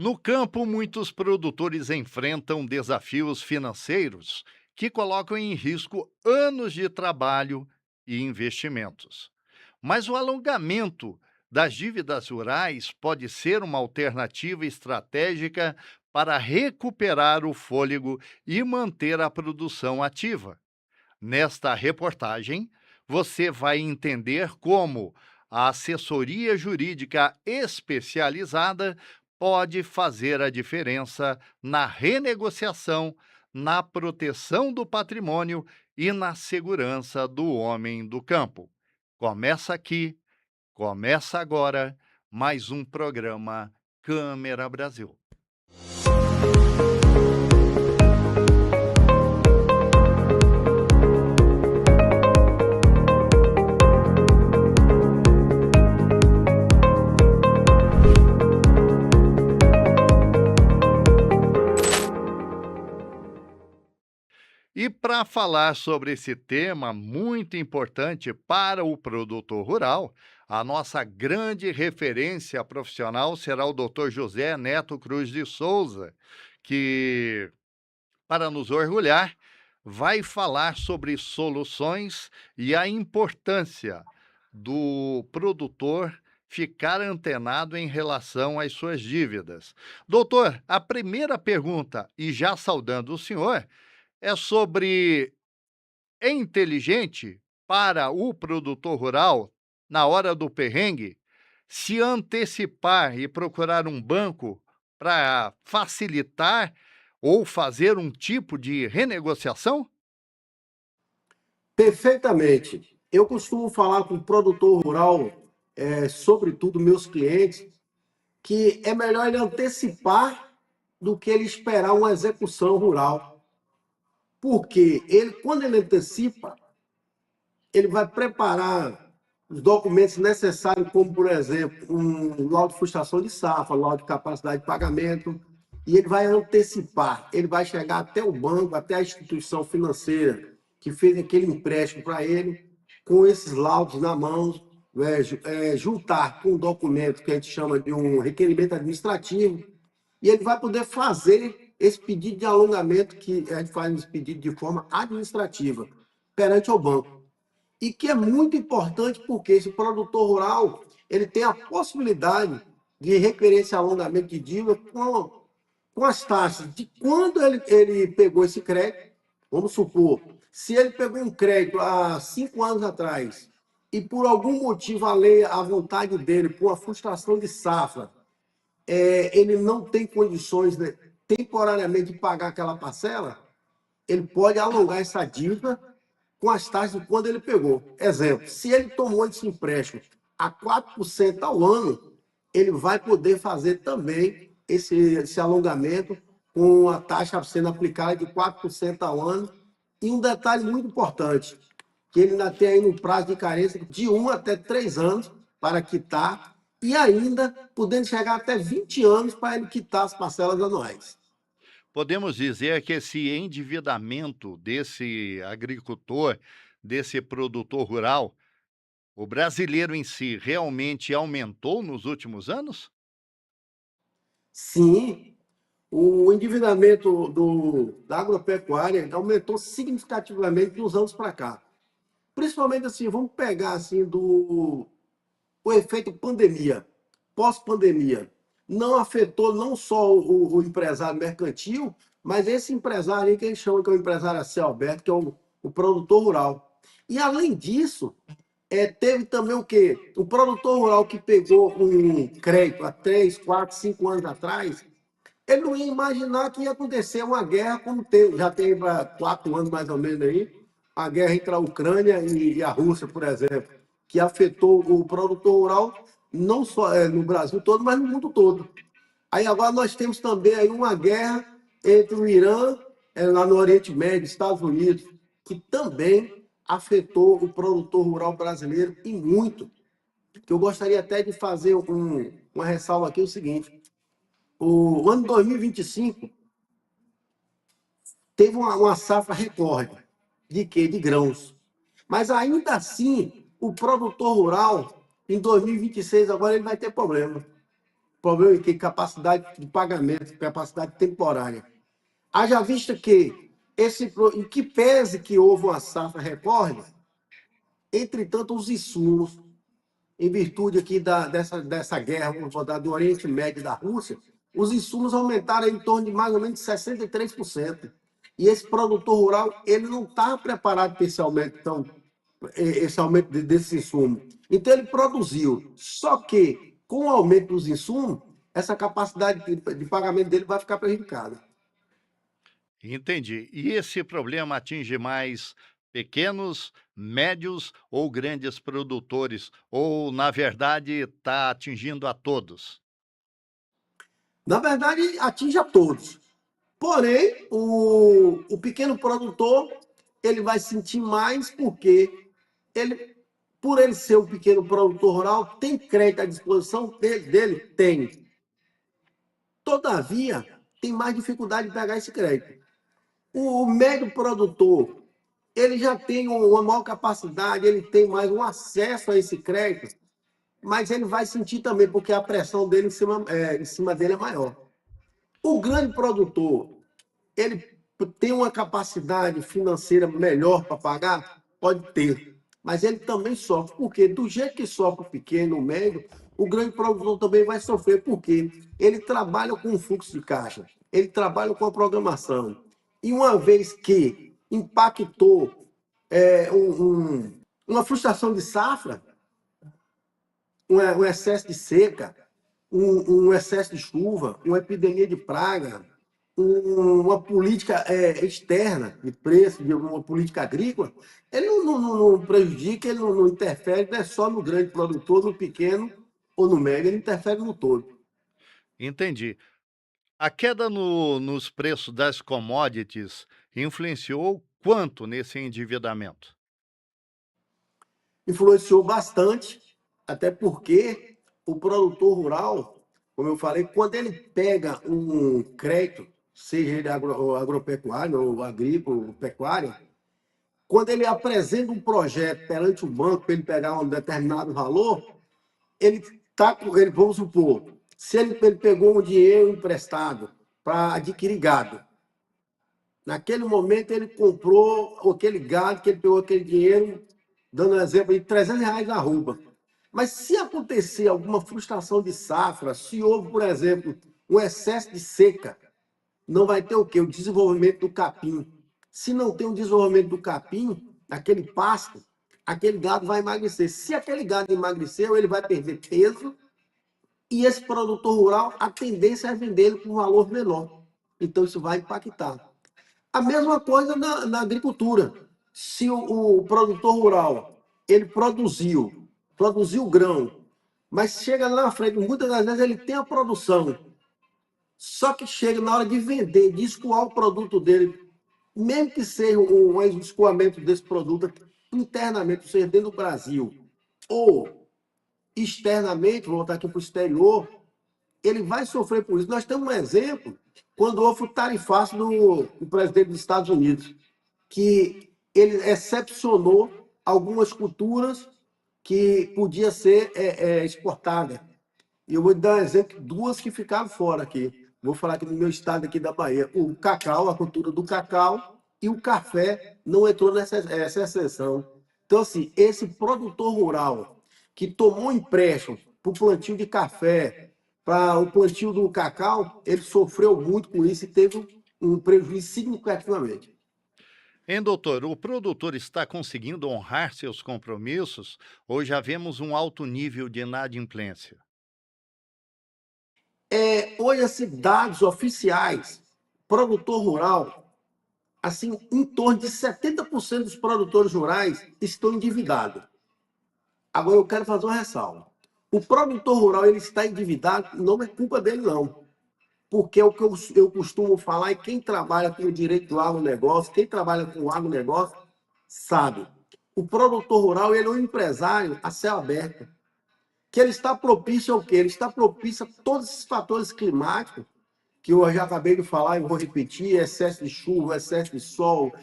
No campo, muitos produtores enfrentam desafios financeiros que colocam em risco anos de trabalho e investimentos. Mas o alongamento das dívidas rurais pode ser uma alternativa estratégica para recuperar o fôlego e manter a produção ativa. Nesta reportagem, você vai entender como a assessoria jurídica especializada pode fazer a diferença na renegociação, na proteção do patrimônio e na segurança do homem do campo. Começa aqui, começa agora, mais um programa Câmera Brasil. E para falar sobre esse tema muito importante para o produtor rural, a nossa grande referência profissional será o Dr. José Neto Cruz de Souza, que, para nos orgulhar, vai falar sobre soluções e a importância do produtor ficar antenado em relação às suas dívidas. Doutor, a primeira pergunta, e já saudando o senhor, é sobre: é inteligente para o produtor rural, na hora do perrengue, se antecipar e procurar um banco para facilitar ou fazer um tipo de renegociação? Perfeitamente. Eu costumo falar com o produtor rural, sobretudo meus clientes, que é melhor ele antecipar do que ele esperar uma execução rural. Porque ele, quando ele antecipa, ele vai preparar os documentos necessários, como, por exemplo, um laudo de frustração de safra, laudo de capacidade de pagamento, e ele vai antecipar, ele vai chegar até o banco, até a instituição financeira que fez aquele empréstimo para ele, com esses laudos na mão, juntar com um documento que a gente chama de um requerimento administrativo, e ele vai poder fazer esse pedido de alongamento, que a gente faz esse pedido de forma administrativa, perante ao banco. E que é muito importante porque esse produtor rural ele tem a possibilidade de requerer esse alongamento de dívida com as taxas de quando ele pegou esse crédito. Vamos supor, se ele pegou um crédito há 5 anos atrás e por algum motivo a lei, a vontade dele, por uma frustração de safra, ele não tem condições, né, temporariamente de pagar aquela parcela, ele pode alongar essa dívida com as taxas de quando ele pegou. Exemplo, se ele tomou esse empréstimo a 4% ao ano, ele vai poder fazer também esse alongamento com a taxa sendo aplicada de 4% ao ano. E um detalhe muito importante, que ele ainda tem aí um prazo de carência de 1 até 3 anos para quitar e ainda podendo chegar até 20 anos para ele quitar as parcelas anuais. Podemos dizer que esse endividamento desse agricultor, desse produtor rural, o brasileiro em si, realmente aumentou nos últimos anos? Sim, o endividamento da agropecuária aumentou significativamente de uns anos para cá. Principalmente assim, vamos pegar assim o efeito pandemia, pós-pandemia. Não afetou não só o empresário mercantil, mas esse empresário aí que a gente chama que é o empresário a céu aberto, que é o produtor rural. E além disso, teve também o quê? O produtor rural que pegou um crédito há 3, 4, 5 anos atrás, ele não ia imaginar que ia acontecer uma guerra como tem, já tem para 4 anos mais ou menos aí, a guerra entre a Ucrânia e a Rússia, por exemplo, que afetou o produtor rural não só no Brasil todo, mas no mundo todo. Aí agora nós temos também aí uma guerra entre o Irã, lá no Oriente Médio, Estados Unidos, que também afetou o produtor rural brasileiro e muito. Que eu gostaria até de fazer uma ressalva aqui, o seguinte: o ano 2025 teve uma safra recorde de quê? De grãos. Mas ainda assim, o produtor rural, em 2026, agora ele vai ter problema. problema em que capacidade de pagamento, capacidade temporária. Haja vista que, em que pese que houve uma safra recorde, entretanto, os insumos, em virtude aqui dessa guerra, vamos falar, do Oriente Médio e da Rússia, os insumos aumentaram em torno de mais ou menos 63%. E esse produtor rural, ele não está preparado para esse aumento desse insumo. Então, ele produziu. Só que, com o aumento dos insumos, essa capacidade de pagamento dele vai ficar prejudicada. Entendi. E esse problema atinge mais pequenos, médios ou grandes produtores? Ou, na verdade, está atingindo a todos? Na verdade, atinge a todos. Porém, o pequeno produtor, ele vai sentir mais porque ele, por ele ser um pequeno produtor rural, tem crédito à disposição dele? Tem. Todavia, tem mais dificuldade de pegar esse crédito. O médio produtor, ele já tem uma maior capacidade, ele tem mais um acesso a esse crédito, mas ele vai sentir também, porque a pressão dele em cima dele é maior. O grande produtor, ele tem uma capacidade financeira melhor para pagar? Pode ter. Mas ele também sofre, porque do jeito que sofre o pequeno, o médio, o grande produtor também vai sofrer, porque ele trabalha com o fluxo de caixa, ele trabalha com a programação. E uma vez que impactou uma frustração de safra, um excesso de seca, um excesso de chuva, uma epidemia de praga, uma política externa de preço, de uma política agrícola, ele não prejudica, ele não interfere, não é só no grande produtor, no pequeno ou no médio, ele interfere no todo. Entendi. A queda nos preços das commodities influenciou quanto nesse endividamento? Influenciou bastante, até porque o produtor rural, como eu falei, quando ele pega um crédito, seja ele agropecuário ou agrícola, ou pecuário, quando ele apresenta um projeto perante o banco para ele pegar um determinado valor, vamos supor, se ele pegou um dinheiro emprestado para adquirir gado, naquele momento ele comprou aquele gado, que ele pegou aquele dinheiro, dando um exemplo de R$ 300 na arroba. Mas se acontecer alguma frustração de safra, se houve, por exemplo, um excesso de seca, não vai ter o quê? O desenvolvimento do capim. Se não tem o desenvolvimento do capim, aquele pasto, aquele gado vai emagrecer. Se aquele gado emagreceu, ele vai perder peso e esse produtor rural, a tendência é vender ele por um valor menor. Então, isso vai impactar. A mesma coisa na agricultura. Se o produtor rural ele produziu grão, mas chega lá na frente, muitas das vezes ele tem a produção, só que chega na hora de vender, de escoar o produto dele, mesmo que seja um escoamento desse produto internamente, seja dentro do Brasil, ou externamente, vou voltar aqui para o exterior, ele vai sofrer por isso. Nós temos um exemplo quando houve o tarifaço do presidente dos Estados Unidos, que ele excepcionou algumas culturas que podia ser exportada. E eu vou dar um exemplo, duas que ficaram fora aqui. Vou falar aqui no meu estado aqui da Bahia. O cacau, a cultura do cacau, e o café não entrou essa exceção. Então, assim, esse produtor rural que tomou empréstimo para o plantio de café, para o plantio do cacau, ele sofreu muito com isso e teve um prejuízo significativamente. Hein, doutor, o produtor está conseguindo honrar seus compromissos ou já vemos um alto nível de inadimplência? Hoje, assim, dados oficiais, produtor rural, assim, em torno de 70% dos produtores rurais estão endividados. Agora, eu quero fazer uma ressalva. O produtor rural ele está endividado, não é culpa dele, não. Porque é o que eu costumo falar, e quem trabalha com o direito do agronegócio, quem trabalha com o agronegócio, sabe. O produtor rural ele é um empresário a céu aberto, que ele está propício ao quê? Ele está propício a todos esses fatores climáticos, que eu já acabei de falar e vou repetir, excesso de chuva, excesso de sol,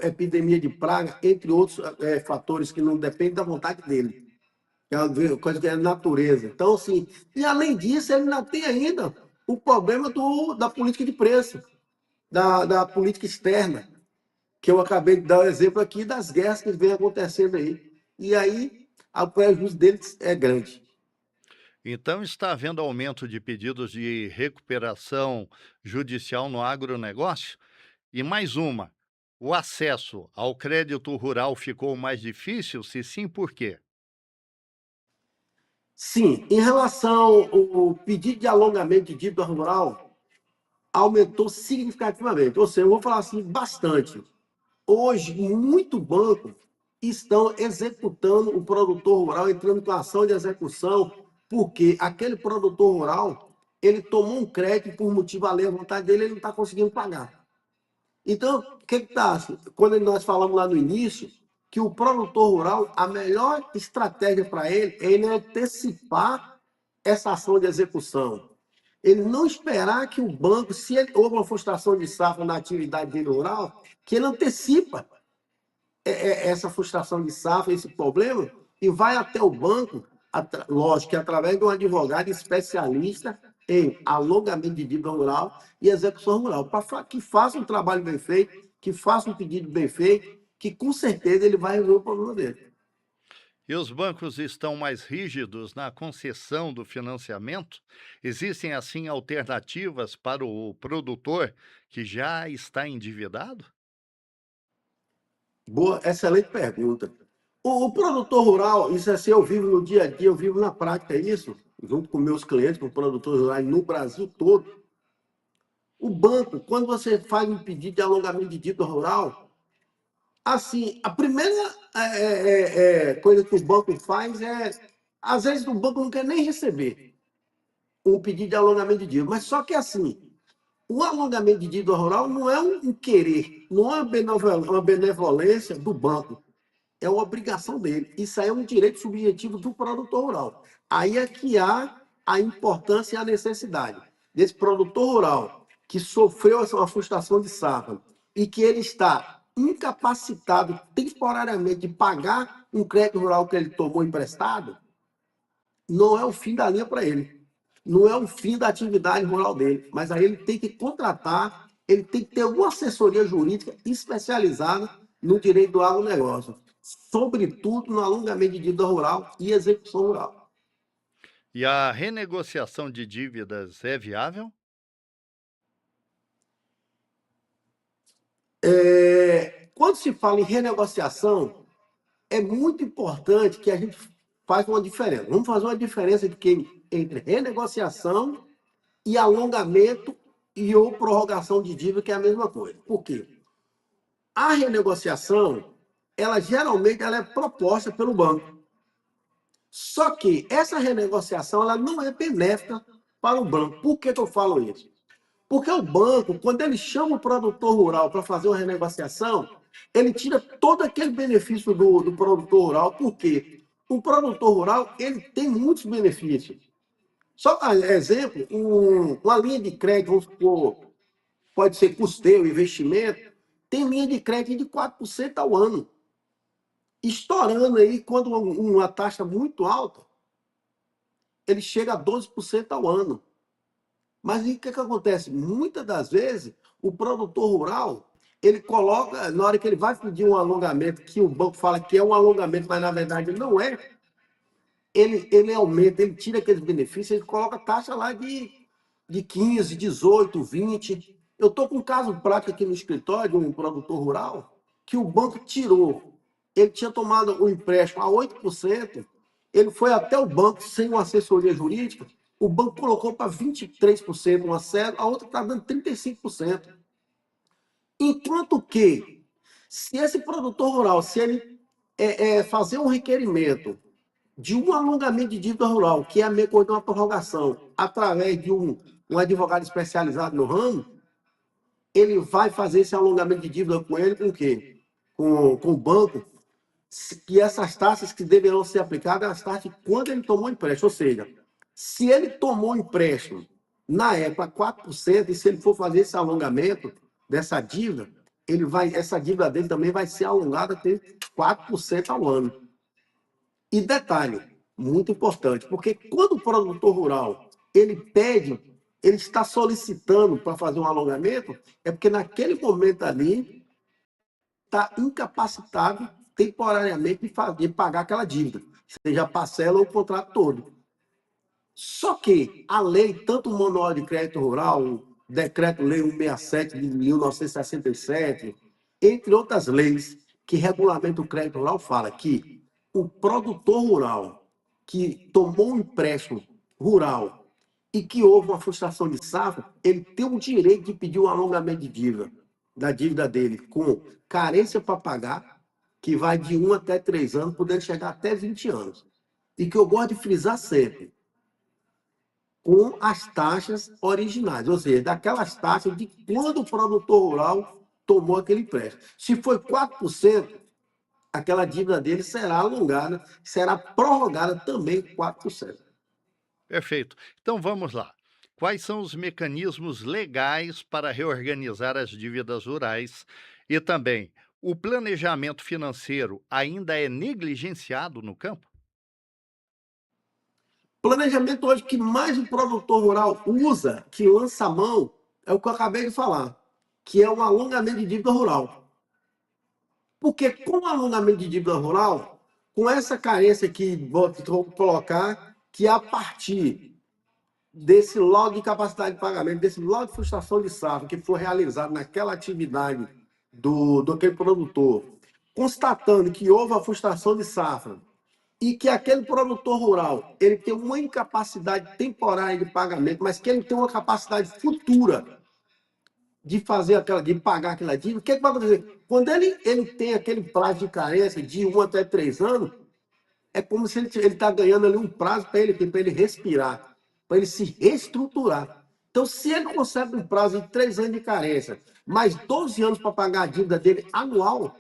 epidemia de praga, entre outros fatores que não dependem da vontade dele. que é uma coisa que é natureza. Então, assim, e além disso, ele ainda tem ainda o problema da política de preço, da política externa, que eu acabei de dar o exemplo aqui das guerras que vem acontecendo aí. E aí, o prejuízo deles é grande. Então, está havendo aumento de pedidos de recuperação judicial no agronegócio? E mais uma: o acesso ao crédito rural ficou mais difícil? Se sim, por quê? Sim, em relação ao pedido de alongamento de dívida rural, aumentou significativamente. Ou seja, eu vou falar assim, bastante. Hoje, muito banco estão executando o produtor rural, entrando com ação de execução, porque aquele produtor rural, ele tomou um crédito por motivo além à vontade dele, ele não está conseguindo pagar. Então, o que está? Quando nós falamos lá no início, que o produtor rural, a melhor estratégia para ele é ele antecipar essa ação de execução. Ele não esperar que o banco, se ele, houve uma frustração de safra na atividade dele rural, que ele antecipa essa frustração de safra, esse problema, e vai até o banco, lógico que através de um advogado especialista em alongamento de dívida rural e execução rural, para que faça um trabalho bem feito, que faça um pedido bem feito, que com certeza ele vai resolver o problema dele. E os bancos estão mais rígidos na concessão do financiamento? Existem, assim, alternativas para o produtor que já está endividado? Boa, excelente pergunta. O produtor rural, isso assim, eu vivo no dia a dia, eu vivo na prática isso, junto com meus clientes, com produtores rurais no Brasil todo. O banco, quando você faz um pedido de alongamento de dívida rural, assim, a primeira coisa que o banco faz é, às vezes o banco não quer nem receber um pedido de alongamento de dívida, mas só que assim, o alongamento de dívida rural não é um querer, não é uma benevolência do banco, é uma obrigação dele. Isso aí é um direito subjetivo do produtor rural. Aí é que há a importância e a necessidade desse produtor rural que sofreu uma frustração de safra e que ele está incapacitado temporariamente de pagar um crédito rural que ele tomou emprestado, não é o fim da linha para ele. Não é o fim da atividade rural dele, mas aí ele tem que contratar, ele tem que ter uma assessoria jurídica especializada no direito do agronegócio, sobretudo no alongamento de dívida rural e execução rural. E a renegociação de dívidas é viável? Quando se fala em renegociação, é muito importante que a gente faça uma diferença. Vamos fazer uma diferença entre renegociação e alongamento e ou prorrogação de dívida, que é a mesma coisa. Por quê? A renegociação, ela geralmente ela é proposta pelo banco. Só que essa renegociação ela não é benéfica para o banco. Por que eu falo isso? Porque o banco, quando ele chama o produtor rural para fazer uma renegociação, ele tira todo aquele benefício do produtor rural. Por quê? O produtor rural ele tem muitos benefícios. Só exemplo, uma linha de crédito, vamos supor, pode ser custeio, investimento, tem linha de crédito de 4% ao ano. Estourando aí, quando uma taxa muito alta, ele chega a 12% ao ano. Mas o que acontece? Muitas das vezes, o produtor rural, ele coloca, na hora que ele vai pedir um alongamento, que o banco fala que é um alongamento, mas na verdade não é, ele aumenta, ele tira aqueles benefícios, ele coloca taxa lá de 15, 18, 20. Eu estou com um caso prático aqui no escritório de um produtor rural que o banco tirou. Ele tinha tomado um empréstimo a 8%, ele foi até o banco sem uma assessoria jurídica, o banco colocou para 23% uma série, a outra está dando 35%. Enquanto que, se esse produtor rural, se ele fazer um requerimento de um alongamento de dívida rural, que é a mesma coisa de uma prorrogação, através de um advogado especializado no ramo, ele vai fazer esse alongamento de dívida com ele, com o quê? Com o banco, que essas taxas que deverão ser aplicadas, as taxas quando ele tomou empréstimo. Ou seja, se ele tomou empréstimo na época 4%, e se ele for fazer esse alongamento dessa dívida, essa dívida dele também vai ser alongada até 4% ao ano. E detalhe, Muito importante, porque quando o produtor rural ele pede, ele está solicitando para fazer um alongamento, é porque naquele momento ali está incapacitado temporariamente de pagar aquela dívida, seja a parcela ou o contrato todo. Só que a lei, tanto o Manual de Crédito Rural, o Decreto-Lei 167 de 1967, entre outras leis que regulamentam o crédito rural, fala que o produtor rural que tomou um empréstimo rural e que houve uma frustração de safra, ele tem o direito de pedir um alongamento de dívida, da dívida dele, com carência para pagar, que vai de 1 até 3 anos, podendo chegar até 20 anos. E que eu gosto de frisar sempre, com as taxas originais, ou seja, daquelas taxas de quando o produtor rural tomou aquele empréstimo. Se foi 4%, aquela dívida dele será alongada, será prorrogada também 4%. Perfeito. Então vamos lá. Quais são os mecanismos legais para reorganizar as dívidas rurais? E também, o planejamento financeiro ainda é negligenciado no campo? Planejamento hoje que mais o produtor rural usa, que lança a mão, é o que eu acabei de falar, que é o alongamento de dívida rural. Porque com o alongamento de dívida rural, com essa carência que vou colocar, que a partir desse laudo de capacidade de pagamento, desse laudo de frustração de safra que foi realizado naquela atividade do aquele produtor, constatando que houve a frustração de safra e que aquele produtor rural ele tem uma incapacidade temporária de pagamento, mas que ele tem uma capacidade futura de fazer aquela, de pagar aquela dívida, o que, é que vai acontecer? Quando ele tem aquele prazo de carência de 1 até 3 anos, é como se ele está ganhando ali um prazo para ele respirar, para ele se reestruturar. Então, se ele consegue um prazo de 3 anos de carência, mais 12 anos para pagar a dívida dele anual,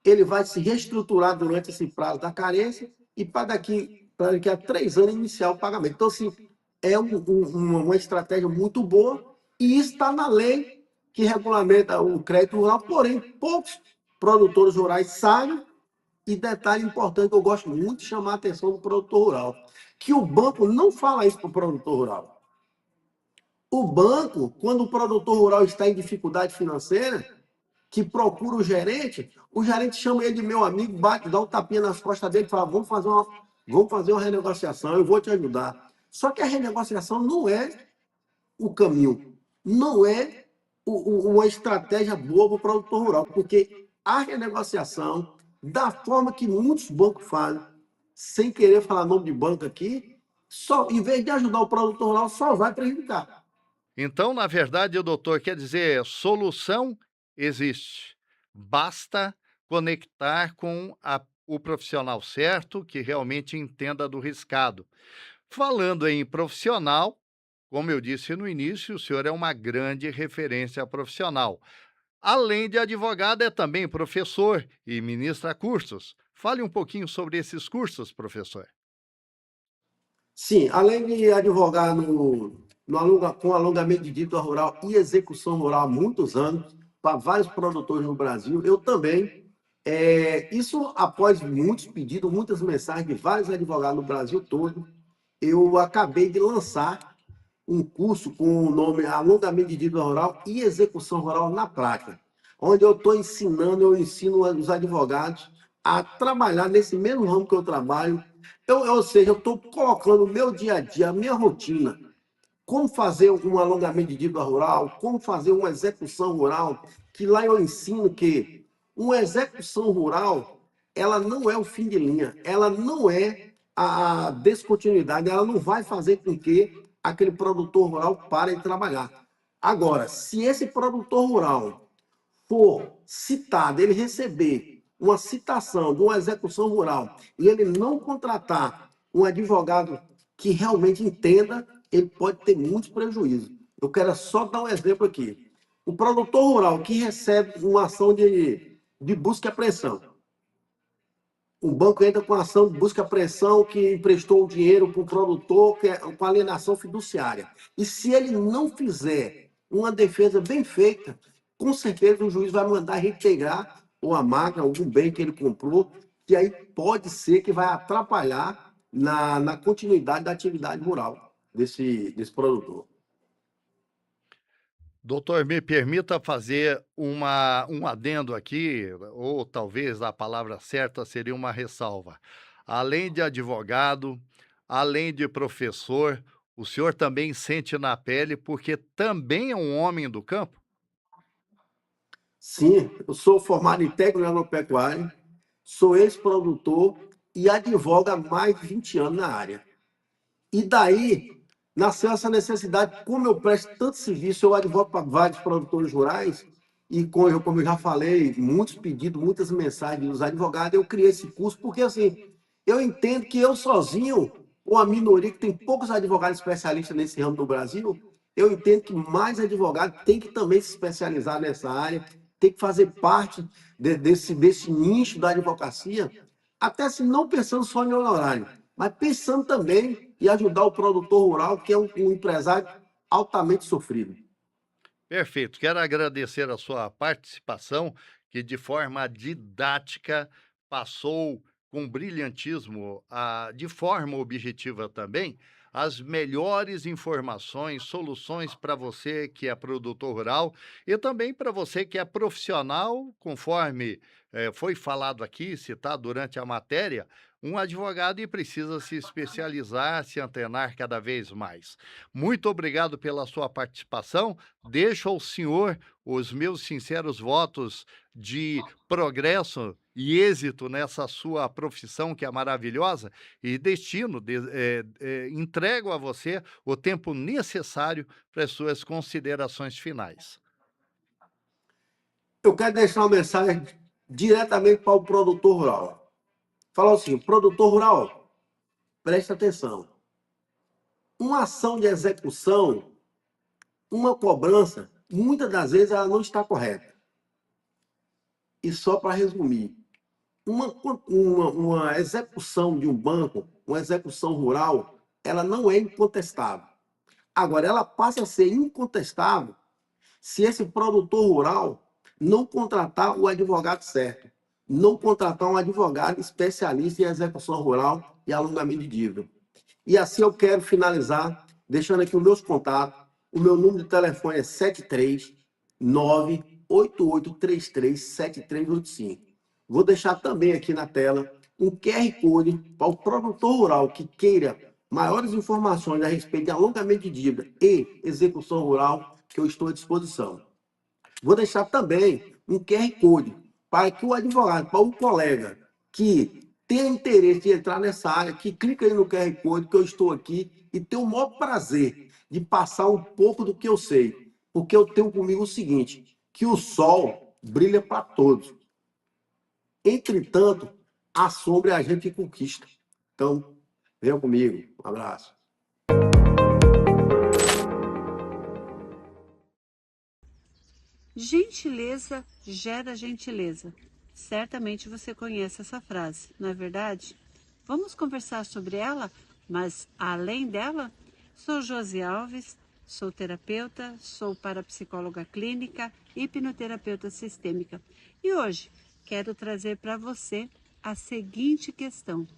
ele vai se reestruturar durante esse prazo da carência e para daqui a 3 anos iniciar o pagamento. Então, assim, é uma estratégia muito boa e isso está na lei que regulamenta o crédito rural, porém, poucos produtores rurais sabem. E detalhe importante que eu gosto muito de chamar a atenção do produtor rural, que o banco não fala isso para o produtor rural. O banco, quando o produtor rural está em dificuldade financeira, que procura o gerente chama ele de meu amigo, bate, dá um tapinha nas costas dele e fala: vamos fazer uma renegociação, eu vou te ajudar. Só que a renegociação não é o caminho, não é uma estratégia boa para o produtor rural, porque a renegociação, da forma que muitos bancos fazem, sem querer falar nome de banco aqui, só, em vez de ajudar o produtor rural, só vai prejudicar. Então, na verdade, o doutor quer dizer, solução existe. Basta conectar com o profissional certo, que realmente entenda do riscado. Falando em profissional, como eu disse no início, o senhor é uma grande referência profissional. Além de advogado, é também professor e ministra cursos. Fale um pouquinho sobre esses cursos, professor. Sim, além de advogar com alongamento de dívida rural e execução rural há muitos anos, para vários produtores no Brasil, eu também, isso após muitos pedidos, muitas mensagens de vários advogados no Brasil todo, eu acabei de lançar um curso com o nome Alongamento de Dívida Rural e Execução Rural na Prática, onde eu ensino os advogados a trabalhar nesse mesmo ramo que eu trabalho. Ou seja, eu estou colocando o meu dia a dia, a minha rotina, como fazer um alongamento de dívida rural, como fazer uma execução rural, que lá eu ensino que uma execução rural, ela não é o fim de linha, ela não é a descontinuidade, ela não vai fazer com que aquele produtor rural pare de trabalhar. Agora, se esse produtor rural for citado, ele receber uma citação de uma execução rural e ele não contratar um advogado que realmente entenda, ele pode ter muitos prejuízos. Eu quero só dar um exemplo aqui. O produtor rural que recebe uma ação de busca e apreensão, o banco entra com a ação de busca e apreensão que emprestou o dinheiro para o produtor com alienação fiduciária. E se ele não fizer uma defesa bem feita, com certeza o juiz vai mandar retirar ou a máquina, algum bem que ele comprou, que aí pode ser que vai atrapalhar na continuidade da atividade rural desse produtor. Doutor, me permita fazer um adendo aqui, ou talvez a palavra certa seria uma ressalva. Além de advogado, além de professor, o senhor também sente na pele, porque também é um homem do campo? Sim, eu sou formado em técnico em agropecuária, sou ex-produtor e advogo há mais de 20 anos na área. E daí nasceu essa necessidade, como eu presto tanto serviço, eu advogo para vários produtores rurais, e como eu já falei, muitos pedidos, muitas mensagens dos advogados, eu criei esse curso, porque assim, eu entendo que eu sozinho, uma minoria que tem poucos advogados especialistas nesse ramo no Brasil, eu entendo que mais advogados têm que também se especializar nessa área, tem que fazer parte desse nicho da advocacia, até se não pensando só em honorário, mas pensando também em ajudar o produtor rural, que é um empresário altamente sofrido. Perfeito. Quero agradecer a sua participação, que de forma didática passou com brilhantismo, de forma objetiva também, as melhores informações, soluções para você que é produtor rural e também para você que é profissional, conforme foi falado aqui, citado durante a matéria, um advogado e precisa se especializar, se antenar cada vez mais. Muito obrigado pela sua participação. Deixo ao senhor os meus sinceros votos de progresso e êxito nessa sua profissão que é maravilhosa e entrego a você o tempo necessário para as suas considerações finais. Eu quero deixar uma mensagem diretamente para o produtor rural. Falar assim, produtor rural, preste atenção. Uma ação de execução, uma cobrança, muitas das vezes ela não está correta. E só para resumir, uma, uma execução de um banco, uma execução rural, ela não é incontestável. Agora, ela passa a ser incontestável se esse produtor rural não contratar o advogado certo, não contratar um advogado especialista em execução rural e alongamento de dívida. E assim eu quero finalizar, deixando aqui os meus contatos. O meu número de telefone é 73988337385. Vou deixar também aqui na tela um QR Code para o produtor rural que queira maiores informações a respeito de alongamento de dívida e execução rural, que eu estou à disposição. Vou deixar também um QR Code para que o advogado, para o colega que tenha interesse de entrar nessa área, que clica aí no QR Code, que eu estou aqui e tenho o maior prazer de passar um pouco do que eu sei. Porque eu tenho comigo o seguinte, que o sol brilha para todos. Entretanto, a sombra é a gente que conquista. Então, venha comigo. Um abraço. Gentileza gera gentileza. Certamente você conhece essa frase, não é verdade? Vamos conversar sobre ela, mas além dela, sou Josi Alves, sou terapeuta, sou parapsicóloga clínica e hipnoterapeuta sistêmica. E hoje quero trazer para você a seguinte questão.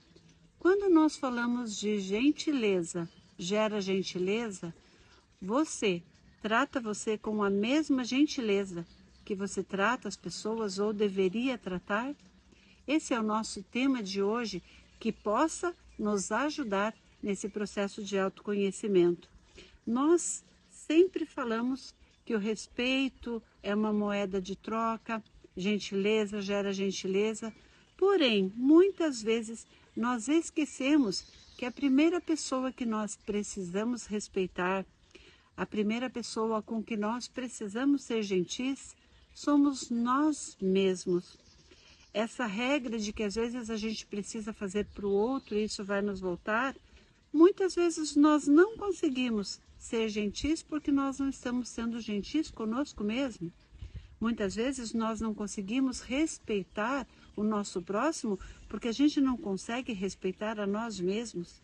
Quando nós falamos de gentileza gera gentileza, você trata você com a mesma gentileza que você trata as pessoas ou deveria tratar? Esse é o nosso tema de hoje, que possa nos ajudar nesse processo de autoconhecimento. Nós sempre falamos que o respeito é uma moeda de troca, gentileza gera gentileza, porém, muitas vezes nós esquecemos que a primeira pessoa que nós precisamos respeitar, a primeira pessoa com que nós precisamos ser gentis, somos nós mesmos. Essa regra de que às vezes a gente precisa fazer para o outro e isso vai nos voltar, muitas vezes nós não conseguimos ser gentis porque nós não estamos sendo gentis conosco mesmo. Muitas vezes nós não conseguimos respeitar o nosso próximo porque a gente não consegue respeitar a nós mesmos.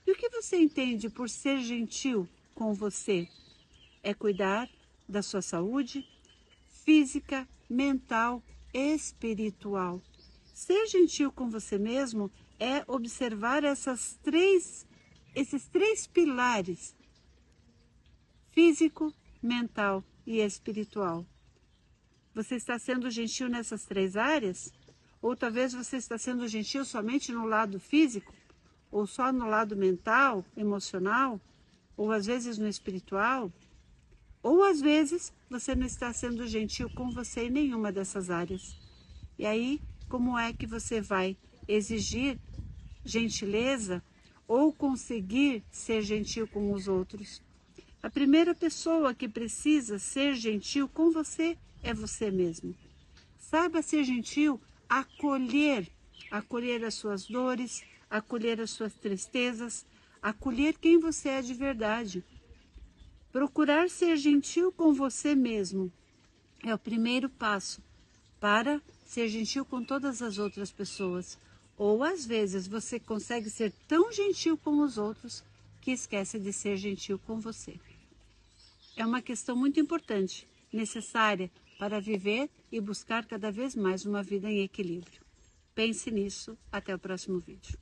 E o que você entende por ser gentil com você? É cuidar da sua saúde física, mental, espiritual. Ser gentil com você mesmo é observar esses três pilares: físico, mental e espiritual. Você está sendo gentil nessas três áreas? Ou talvez você está sendo gentil somente no lado físico? Ou só no lado mental, emocional? Ou às vezes no espiritual? Ou às vezes você não está sendo gentil com você em nenhuma dessas áreas. E aí, como é que você vai exigir gentileza ou conseguir ser gentil com os outros? A primeira pessoa que precisa ser gentil com você é você mesmo. Saiba ser gentil, acolher as suas dores, acolher as suas tristezas, acolher quem você é de verdade. Procurar ser gentil com você mesmo é o primeiro passo para ser gentil com todas as outras pessoas. Ou às vezes você consegue ser tão gentil com os outros que esquece de ser gentil com você. É uma questão muito importante, necessária para viver e buscar cada vez mais uma vida em equilíbrio. Pense nisso. Até o próximo vídeo.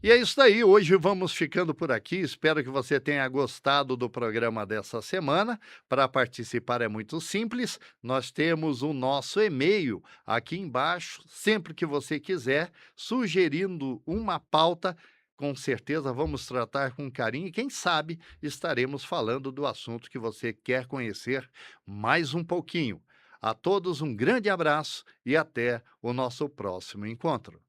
E é isso aí, hoje vamos ficando por aqui. Espero que você tenha gostado do programa dessa semana. Para participar é muito simples, nós temos o nosso e-mail aqui embaixo, sempre que você quiser, sugerindo uma pauta. Com certeza vamos tratar com carinho e quem sabe estaremos falando do assunto que você quer conhecer mais um pouquinho. A todos um grande abraço e até o nosso próximo encontro.